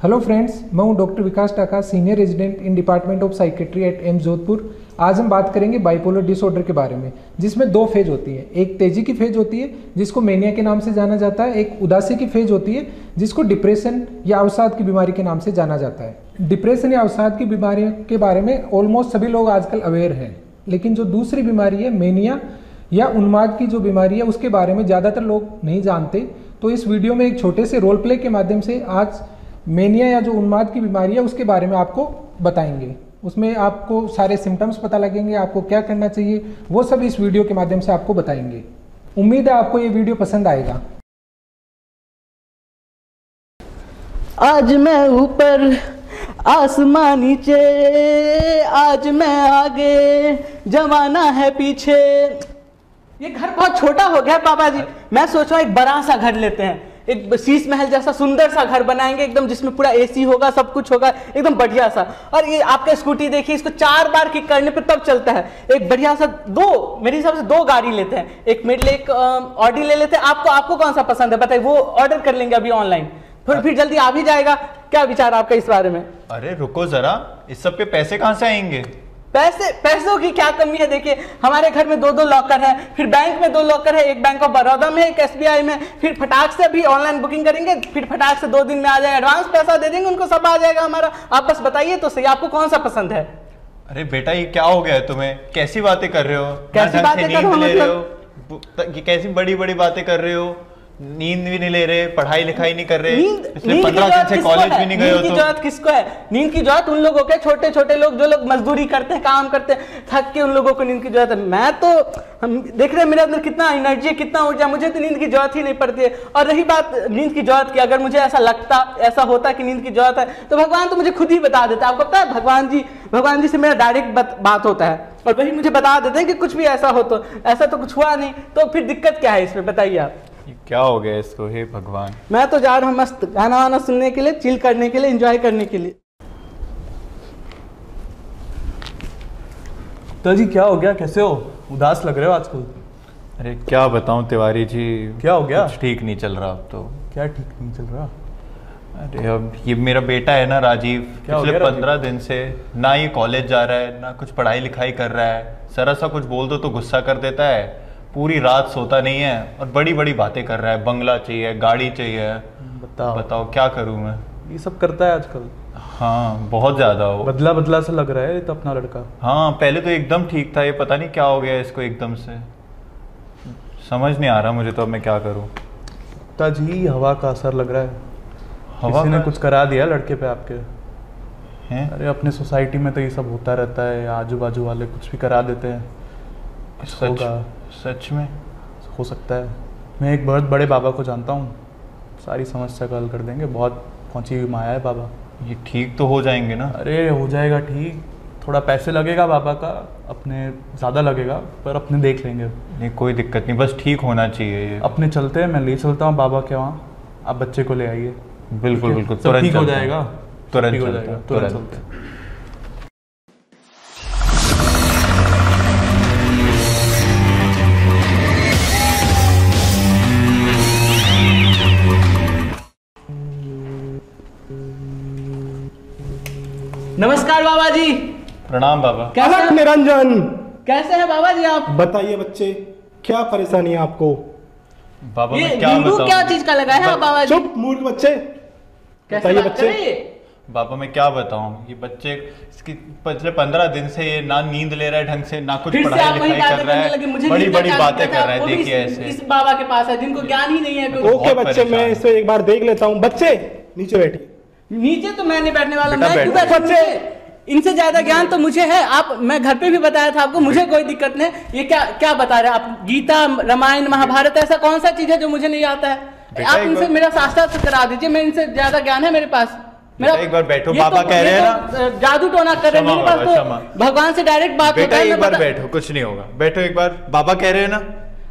Hello friends, मैं हूं doctor Vikas Taka, senior resident in department of psychiatry at AIIMS Jodhpur. आज हम बात करेंगे बाइपोलर डिसऑर्डर के बारे में, जिसमें दो फेज होती है। एक तेजी की फेज होती है जिसको मेनिया के नाम से जाना जाता है। एक उदासी की फेज होती है जिसको डिप्रेशन या अवसाद की बीमारी के नाम से जाना जाता है। डिप्रेशन या अवसाद की बीमारी के बारे में ऑलमोस्ट सभी लोग आजकल अवेयर हैं, लेकिन जो दूसरी बीमारी है मेनिया या उन्माद की जो बीमारी है उसके बारे में ज़्यादातर लोग नहीं जानते। तो इस वीडियो में एक छोटे से रोल प्ले के माध्यम से आज मेनिया या जो उन्माद की बीमारी है उसके बारे में आपको बताएंगे। उसमें आपको सारे सिम्टम्स पता लगेंगे, आपको क्या करना चाहिए वो सब इस वीडियो के माध्यम से आपको बताएंगे। उम्मीद है आपको ये वीडियो पसंद आएगा। आज मैं ऊपर आसमान नीचे, आज मैं आगे जमाना है पीछे। ये घर बहुत छोटा हो गया बाबा जी। मैं सोच रहा हूँ एक बड़ा सा घर लेते हैं, एक शीश महल जैसा सुंदर सा घर बनाएंगे एकदम, जिसमें पूरा एसी होगा, सब कुछ होगा एकदम बढ़िया सा। और ये आपका स्कूटी देखिए, इसको 4 बार किक करने पे तब चलता है। एक बढ़िया सा मेरे हिसाब से 2 गाड़ी लेते हैं, एक मेरे लिए एक ऑडी ले लेते हैं। आपको कौन सा पसंद है बताइए, वो ऑर्डर कर लेंगे अभी ऑनलाइन, फिर जल्दी आ भी जाएगा। क्या विचार आपका इस बारे में? अरे रुको जरा, इस सब के पैसे कहाँ से आएंगे? पैसों की क्या कमी है? देखिए हमारे घर में 2 लॉकर है, फिर बैंक में 2 लॉकर है, एक बैंक ऑफ बड़ौदा में, एक SBI में। फिर फटाक से अभी ऑनलाइन बुकिंग करेंगे, फिर फटाक से 2 दिन में आ जाएगा। एडवांस पैसा दे देंगे उनको, सब आ जाएगा हमारा। आप बस बताइए तो सही, आपको कौन सा पसंद है? अरे बेटा ये क्या हो गया है तुम्हें? कैसी बातें कर रहे हो? कैसी बातें कर रहे हो? कैसी बड़ी बड़ी बातें कर रहे हो? नींद भी नहीं ले रहे, पढ़ाई लिखाई नहीं कर रहे, पिछले 15 दिन से कॉलेज भी नहीं गए हो। नींद की जरूरत किसको है? नींद की जरूरत उन लोगों के, छोटे छोटे लोग जो लोग मजदूरी करते हैं, काम करते हैं, थक के, उन लोगों को नींद की जरूरत है। मैं तो हम देख रहे हैं मेरे अंदर कितना एनर्जी है, कितना ऊर्जा, मुझे तो नींद की जरूरत ही नहीं पड़ती है। और रही बात नींद की जरूरत की, अगर मुझे ऐसा होता कि नींद की जरूरत है तो भगवान तो मुझे खुद ही बता देता। आपको पता है भगवान जी से मेरा डायरेक्ट बात होता है और वही मुझे बता देते हैं कि कुछ भी ऐसा हो। तो ऐसा तो कुछ हुआ नहीं, तो फिर दिक्कत क्या है इसमें बताइए आप? क्या हो गया इसको? हे भगवान। मैं तो जा रहा हूँ मस्त गाना वाना सुनने के लिए, चिल करने के लिए, एंजॉय करने के लिए। तो जी क्या हो गया, कैसे हो? उदास लग रहे हो आजकल। अरे क्या बताऊं तिवारी जी, क्या हो गया? कुछ ठीक नहीं चल रहा अब तो। क्या ठीक नहीं चल रहा? अरे अब ये मेरा बेटा है ना राजीव, पिछले 15 दिन से ना ये कॉलेज जा रहा है, ना कुछ पढ़ाई लिखाई कर रहा है। जरा सा कुछ बोल दो तो गुस्सा कर देता है, पूरी रात सोता नहीं है और बड़ी बड़ी बातें कर रहा है। बंगला चाहिए, गाड़ी चाहिए। बताओ क्या करूं मैं? ये सब करता है आजकल? हाँ बहुत ज्यादा। हो बदला सा लग रहा है तो अपना लड़का। हाँ पहले तो एकदम ठीक था, ये पता नहीं क्या हो गया इसको एकदम से, समझ नहीं आ रहा मुझे तो अब मैं क्या करूं। जी हवा का असर लग रहा है, किसी ने कुछ करा दिया लड़के पे आपके हैं? अरे अपने सोसाइटी में तो ये सब होता रहता है, आजू बाजू वाले कुछ भी करा देते हैं। सच में हो सकता है। मैं एक बहुत बड़े बाबा को जानता हूँ, सारी समस्या का हल कर देंगे। बहुत पहुँची हुई माया है बाबा। ये ठीक तो हो जाएंगे ना? अरे हो जाएगा ठीक, थोड़ा पैसे लगेगा बाबा का, अपने ज़्यादा लगेगा पर अपने देख लेंगे। नहीं कोई दिक्कत नहीं, बस ठीक होना चाहिए ये। अपने चलते हैं, मैं ले चलता हूँ बाबा के वहाँ, आप बच्चे को ले आइए। बिल्कुल बिल्कुल, तुरंत ठीक हो जाएगा, तुरंत हो जाएगा, तुरंत चलते हैं। नमस्कार बाबा जी। प्रणाम बाबा। अलग निरंजन, कैसे हैं बाबा जी आप? बताइए बच्चे, क्या परेशानी है आपको? बाबा ये मैं क्या बताऊं? क्या चीज का लगा है बाबा जी? चुप मूर्ख बच्चे। बताइए बच्चे। बाबा मैं क्या बताऊं, ये बच्चे इसकी पिछले 15 दिन से ये ना नींद ले रहा है ढंग से, ना कुछ पढ़ाई लिखाई कर रहा है, बड़ी बड़ी बातें कर रहा है। देखिए ऐसे इस बाबा के पास है जिनको ज्ञान ही नहीं है। ओके बच्चे, मैं इसे एक बार देख लेता हूँ। बच्चे नीचे बैठिए। नीचे तो मैं नहीं बैठने वाला, बेटा मैं बैठ। बच्चे, इनसे ज्यादा ज्ञान तो मुझे है। आप, मैं घर पे भी बताया था आपको, मुझे कोई दिक्कत नहीं। ये क्या बता रहे हैं आप? गीता, रामायण, महाभारत, ऐसा कौन सा चीज है जो मुझे नहीं आता है? आप इनसे मेरा शास्त्र करा दीजिए, मैं इनसे ज्यादा ज्ञान है मेरे पास। मेरा एक बार बैठो, बाबा कह रहे हैं ना जादू टोना कर रहे हैं मेरे पास, तो भगवान से डायरेक्ट बात होता है। एक बार बैठो, कुछ नहीं होगा, बैठो एक बार। बाबा कह रहे हैं ना,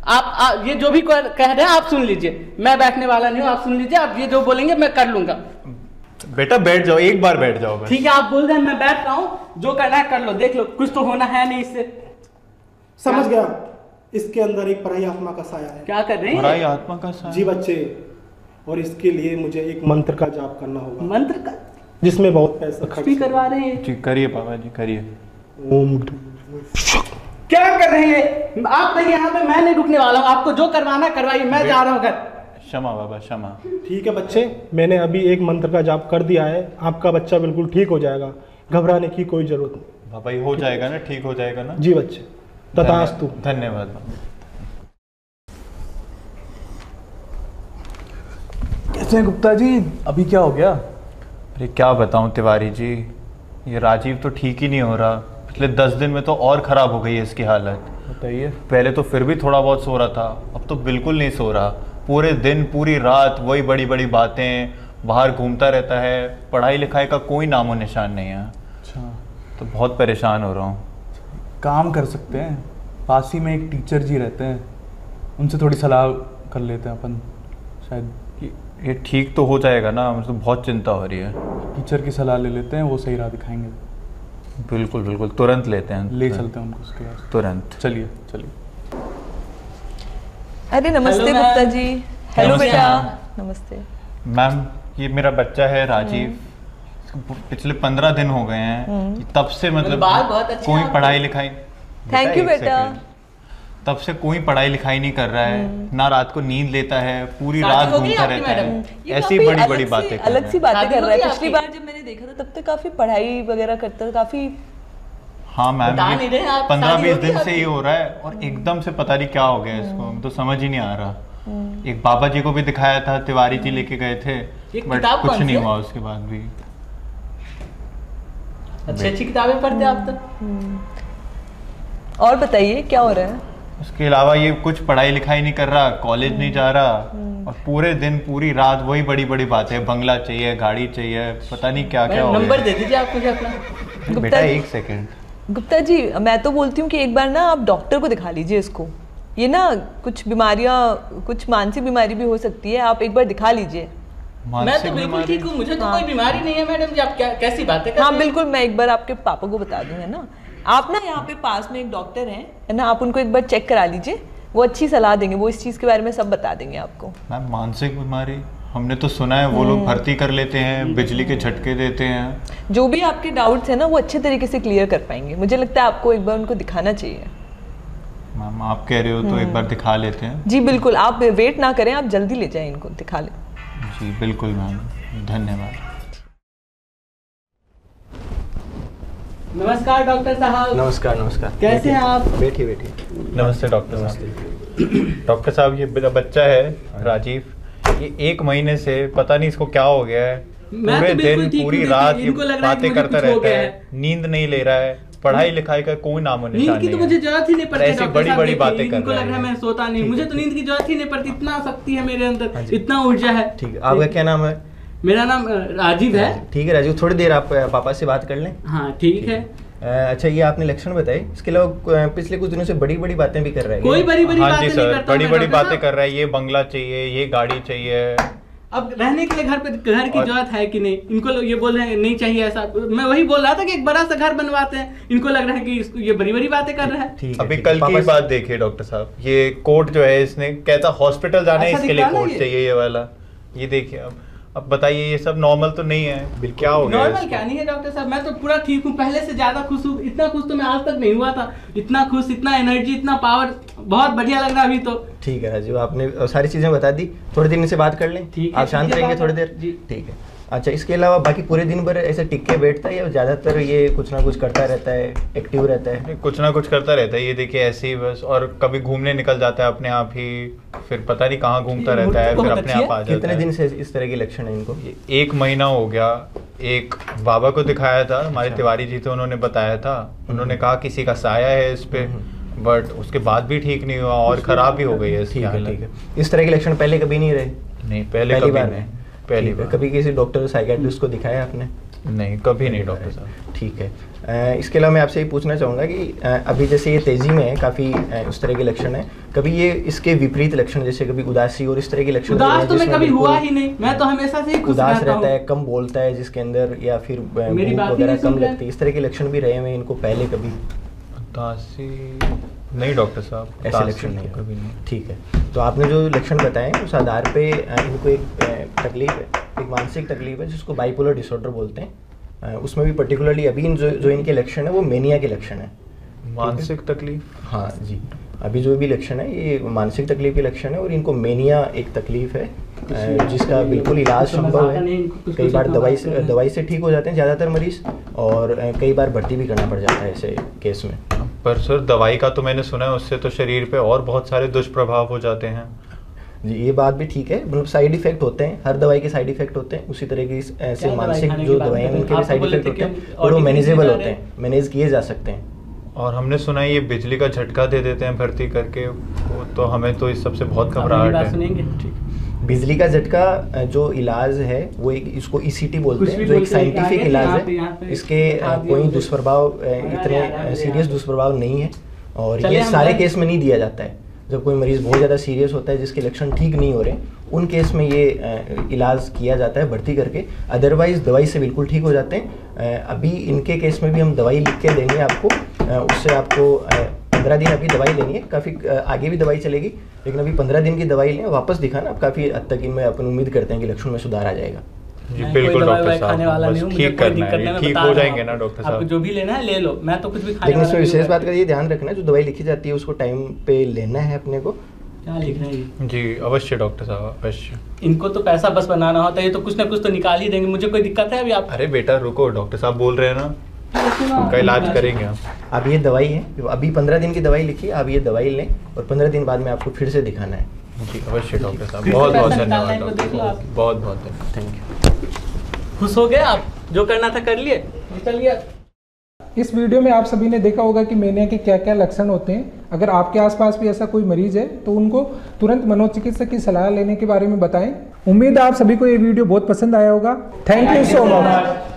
आप ये जो भी कह रहे हैं आप सुन लीजिए। मैं बैठने वाला नहीं हूँ, आप सुन लीजिए। आप ये जो बोलेंगे मैं कर लूंगा। बेटा बैठ जाओ, एक बार बैठ जाओ। ठीक है आप बोल रहे हैं, मैं बैठ रहा हूँ, जो करना है कर लो, देख लो, कुछ तो होना है नहीं इससे। समझ गया, इसके अंदर एक पराई आत्मा का साया है। क्या कर रहे हैं? पराई आत्मा का साया? जी बच्चे, और इसके लिए मुझे एक मंत्र का जाप करना होगा। मंत्र का? जिसमें बहुत पैसा खर्च भी करवा रहे हैं। जी करिए पापा जी करिए। ओम क्या कर रहे हैं आप? नहीं यहाँ पे मैं नहीं रुकने वाला हूँ, आपको जो करवाना करवाइए, मैं जा रहा हूँ घर। क्षमा बाबा क्षमा। ठीक है बच्चे, मैंने अभी एक मंत्र का जाप कर दिया है, आपका बच्चा बिल्कुल ठीक हो जाएगा, घबराने की कोई जरूरत नहीं। बाबा ये हो जाएगा ना, ठीक हो जाएगा ना? जी बच्चे, तथास्तु। धन्यवाद। कैसे हैं गुप्ता जी, अभी क्या हो गया? अरे क्या बताऊं तिवारी जी, ये राजीव तो ठीक ही नहीं हो रहा। पिछले 10 दिन में तो और ख़राब हो गई है इसकी हालत। बताइए। पहले तो फिर भी थोड़ा बहुत सो रहा था, अब तो बिल्कुल नहीं सो रहा। पूरे दिन पूरी रात वही बड़ी बड़ी बातें, बाहर घूमता रहता है, पढ़ाई लिखाई का कोई नामो निशान नहीं है। अच्छा, तो बहुत परेशान हो रहा हूँ। काम कर सकते हैं, पास ही में एक टीचर जी रहते हैं, उनसे थोड़ी सलाह कर लेते हैं अपन, शायद ये ठीक तो हो जाएगा ना? मुझे तो बहुत चिंता हो रही है। टीचर की सलाह ले लेते हैं, वो सही राह दिखाएंगे। बिल्कुल बिल्कुल, तुरंत लेते हैं, ले चलते हैं उनको उसके बाद। तुरंत। चलिए चलिए। अरे नमस्ते गुप्ता जी। हेलो बेटा। नमस्ते मैम, ये मेरा बच्चा है राजीव। पिछले 15 दिन हो गए हैं, तब से मतलब कोई पढ़ाई लिखाई। थैंक यू बेटा। तब से कोई पढ़ाई लिखाई नहीं कर रहा है, ना रात को नींद लेता है, पूरी रात घूमता रहता है, ऐसी बड़ी बड़ी बातें अलग सी बातें कर रहा है। पिछली बार जब मैंने देखा था तब तक काफी पढ़ाई वगैरह करता था, काफी। हाँ मैम, 15-20 दिन से ही हो रहा है और एकदम से पता नहीं क्या हो गया इसको, तो समझ ही नहीं आ रहा। एक बाबा जी को भी दिखाया था, तिवारी जी लेके गए थे, बट कुछ नहीं हुआ उसके बाद भी। अच्छी किताबें पढ़ते आप तो। और बताइए क्या हो रहा है? उसके अलावा ये कुछ पढ़ाई लिखाई नहीं कर रहा, कॉलेज नहीं जा रहा, और पूरे दिन पूरी रात वही बड़ी बड़ी बातें, बंगला चाहिए, गाड़ी चाहिए, पता नहीं क्या क्या हो गया। नंबर दे दीजिए आप मुझे अपना। बेटा एक सेकंड। गुप्ता जी, मैं तो बोलती हूँ कि एक बार ना आप डॉक्टर को दिखा लीजिए इसको। ये ना कुछ बीमारियाँ, कुछ मानसिक बीमारी भी हो सकती है, आप एक बार दिखा लीजिए। मैं तो बिल्कुल ठीक हूँ, मुझे तो कोई बीमारी नहीं है मैडम जी, आप कैसी बातें कर रहे हैं? हाँ बिल्कुल, मैं एक बार आपके पापा को बता दूंगा ना। आप ना यहाँ पे पास में एक डॉक्टर हैं, है ना, आप उनको एक बार चेक करा लीजिए, वो अच्छी सलाह देंगे, वो इस चीज़ के बारे में सब बता देंगे आपको। मैम मानसिक बीमारी हमने तो सुना है वो लोग भर्ती कर लेते हैं, बिजली के झटके देते हैं। जो भी आपके डाउट्स हैं ना वो अच्छे तरीके से क्लियर कर पाएंगे। मुझे लगता है आपको एक बार उनको दिखाना चाहिए। मैम आप कह रहे हो तो एक बार दिखा लेते हैं। जी बिल्कुल, आप वेट ना करें, आप जल्दी ले जाएं, इनको दिखा लें। जी बिल्कुल मैम, धन्यवाद। नमस्कार डॉक्टर साहब। नमस्कार नमस्कार। कैसे हैं आप? बैठिए बैठिए। नमस्ते डॉक्टर साहब। डॉक्टर साहब, ये मेरा बच्चा है राजीव, ये 1 महीने से पता नहीं इसको क्या हो गया है, पूरे दिन पूरी रात ये बातें करता रहता है, नींद नहीं ले रहा है, पढ़ाई लिखाई का कोई नामो निशान नहीं है। नींद की तो मुझे जरूरत ही नहीं पड़ती, ऐसी बड़ी बड़ी बातें कर रहा है। लग रहा है मैं सोता नहीं, मुझे तो नींद की जरूरत ही नहीं पड़ती, इतना शक्ति है मेरे अंदर, इतना ऊर्जा है। ठीक है, आपका क्या नाम है? मेरा नाम राजीव है। ठीक है राजीव, थोड़ी देर आप पापा से बात कर लें। हाँ ठीक है। अच्छा, ये आपने लक्षण बताए, इसके अलावा पिछले कुछ दिनों से बड़ी बड़ी बातें भी कर रहे हैं। कोई बड़ी बड़ी हाँ बातें जी नहीं सर, करता बड़ी मैं, बड़ी डॉक्टर बातें साहब। कर रहा है, ये बंगला चाहिए, ये गाड़ी चाहिए। अब रहने के लिए घर की जरूरत है कि नहीं? इनको लोग ये बोल रहे हैं नहीं चाहिए ऐसा। मैं वही बोल रहा था कि एक बड़ा सा घर बनवाते हैं, इनको लग रहा है कि इसको ये बड़ी बड़ी बातें कर रहा है। अभी कल की बात देखिए डॉक्टर साहब, ये कोट जो है इसने कहता हॉस्पिटल जाना है, इसके लिए कोट चाहिए ये वाला। ये देखिए, अब बताइए ये सब नॉर्मल तो नहीं है, क्या हो गया? नॉर्मल क्या नहीं है डॉक्टर साहब, मैं तो पूरा ठीक हूँ, पहले से ज्यादा खुश हूँ। इतना खुश तो मैं आज तक नहीं हुआ था, इतना खुश, इतना एनर्जी, इतना पावर, बहुत बढ़िया लग रहा है अभी तो। ठीक है राजीव, आपने सारी चीजें बता दी, थोड़ी देर इनसे बात कर लें। ठीक है, आप शांत रहेंगे थोड़ी देर? ठीक है। अच्छा, इसके अलावा बाकी पूरे दिन भर ऐसे टिक के बैठता है या ज्यादातर ये कुछ ना कुछ करता रहता है, एक्टिव रहता है? कुछ ना कुछ करता रहता है, ये देखिए ऐसे ही बस, और कभी घूमने निकल जाता है अपने आप ही, फिर पता नहीं कहाँ घूमता रहता है, फिर अपने आप आ जाता है। कितने दिन से इस तरह के लक्षण है इनको? 1 महीना हो गया। एक बाबा को दिखाया था, हमारे तिवारी जी थे, उन्होंने बताया था, उन्होंने कहा किसी का साया है इस पे, बट उसके बाद भी ठीक नहीं हुआ और खराब भी हो गई है इसकी हालत। ठीक है, इस तरह के लक्षण पहले कभी नहीं रहे? नहीं, पहले कभी नहीं, पहली बार। कभी किसी डॉक्टर साइकियाट्रिस्ट को दिखाया आपने? नहीं, कभी नहीं डॉक्टर साहब। ठीक है। इसके अलावा मैं आपसे ये पूछना चाहूँगा कि अभी जैसे ये तेज़ी में है, काफ़ी उस तरह के लक्षण है, कभी ये इसके विपरीत लक्षण जैसे कभी उदासी और इस तरह के लक्षण? उदास तो मैं कभी हुआ ही नहीं, मैं तो हमेशा से ही खुश उदास रहता है, कम बोलता है जिसके अंदर, या फिर भूख वगैरह कम लगती है, इस तरह के लक्षण भी रहे हैं इनको पहले कभी? उदासी नहीं डॉक्टर साहब, ऐसे लक्षण नहीं कभी नहीं। ठीक है, तो आपने जो लक्षण बताए उस आधार पे इनको एक तकलीफ है, एक मानसिक तकलीफ है जिसको बाइपोलर डिसऑर्डर बोलते हैं। उसमें भी पर्टिकुलरली अभी जो इनके लक्षण है वो मेनिया के लक्षण है। मानसिक तकलीफ? हाँ जी, अभी जो भी लक्षण है ये मानसिक तकलीफ के लक्षण है और इनको मेनिया एक तकलीफ है जिसका बिल्कुल इलाज संभव है। कई बार दवाई से ठीक हो जाते हैं ज़्यादातर मरीज, और कई बार भर्ती भी करना पड़ जाता है ऐसे केस में। पर सर दवाई का तो मैंने सुना है उससे तो शरीर पे और बहुत सारे दुष्प्रभाव हो जाते हैं। जी ये बात भी ठीक है, मतलब साइड इफेक्ट होते हैं, हर दवाई के साइड इफेक्ट होते हैं, उसी तरह की ऐसे मानसिक जो दवाइयाँ उनके भी साइड इफेक्ट होते हैं और वो मैनेजेबल होते हैं, मैनेज किए जा सकते हैं। और हमने सुना है ये बिजली का झटका दे देते हैं भर्ती करके, वो तो हमें तो इस सबसे बहुत घबराहट है। बिजली का झटका जो इलाज है वो एक इसको ईसीटी बोलते हैं, जो एक साइंटिफिक इलाज है। इसके कोई दुष्प्रभाव इतने सीरियस दुष्प्रभाव नहीं है और ये सारे केस में नहीं दिया जाता है। जब कोई मरीज़ बहुत ज़्यादा सीरियस होता है जिसके लक्षण ठीक नहीं हो रहे, उन केस में ये इलाज किया जाता है भर्ती करके, अदरवाइज़ दवाई से बिल्कुल ठीक हो जाते हैं। अभी इनके केस में भी हम दवाई लिख के देंगे आपको, उससे आपको 15 दिन अभी दवाई लेनी है, काफ़ी आगे भी दवाई चलेगी, लेकिन अभी 15 दिन की दवाई लें, वापस दिखाना, काफ़ी हद तक इनमें अपन उम्मीद करते हैं कि लक्षण में सुधार आ जाएगा। जी बिल्कुल डॉक्टर साहब, बस ठीक करना है, ठीक हो जाएंगे ना डॉक्टर साहब? जो भी लेना है ले लो, मैं तो कुछ भी खाने लेकिन इसमें विशेष बात का ये ध्यान रखना, जो दवाई लिखी जाती है उसको टाइम पे लेना है अपने को। क्या लिखना है? जी अवश्य डॉक्टर साहब, अवश्य। इनको तो पैसा बस बनाना होता है, ये तो कुछ ना कुछ तो निकाल ही देंगे, मुझे कोई दिक्कत है अभी? आप अरे बेटा रुको, डॉक्टर साहब बोल रहे हैं ना, उनका इलाज करेंगे हम। अब ये दवाई है, अभी 15 दिन की दवाई लिखी, आप ये दवाई लें और 15 दिन बाद में आपको फिर से दिखाना है। जी अवश्य डॉक्टर साहब, बहुत बहुत धन्यवाद डॉक्टर, बहुत बहुत धन्यवाद, थैंक यू। खुश हो गए आप? जो करना था कर लिए, चलिए। इस वीडियो में आप सभी ने देखा होगा कि मेनिया के क्या क्या लक्षण होते हैं। अगर आपके आसपास भी ऐसा कोई मरीज है तो उनको तुरंत मनोचिकित्सक की सलाह लेने के बारे में बताएं। उम्मीद है आप सभी को ये वीडियो बहुत पसंद आया होगा। Thank you so much.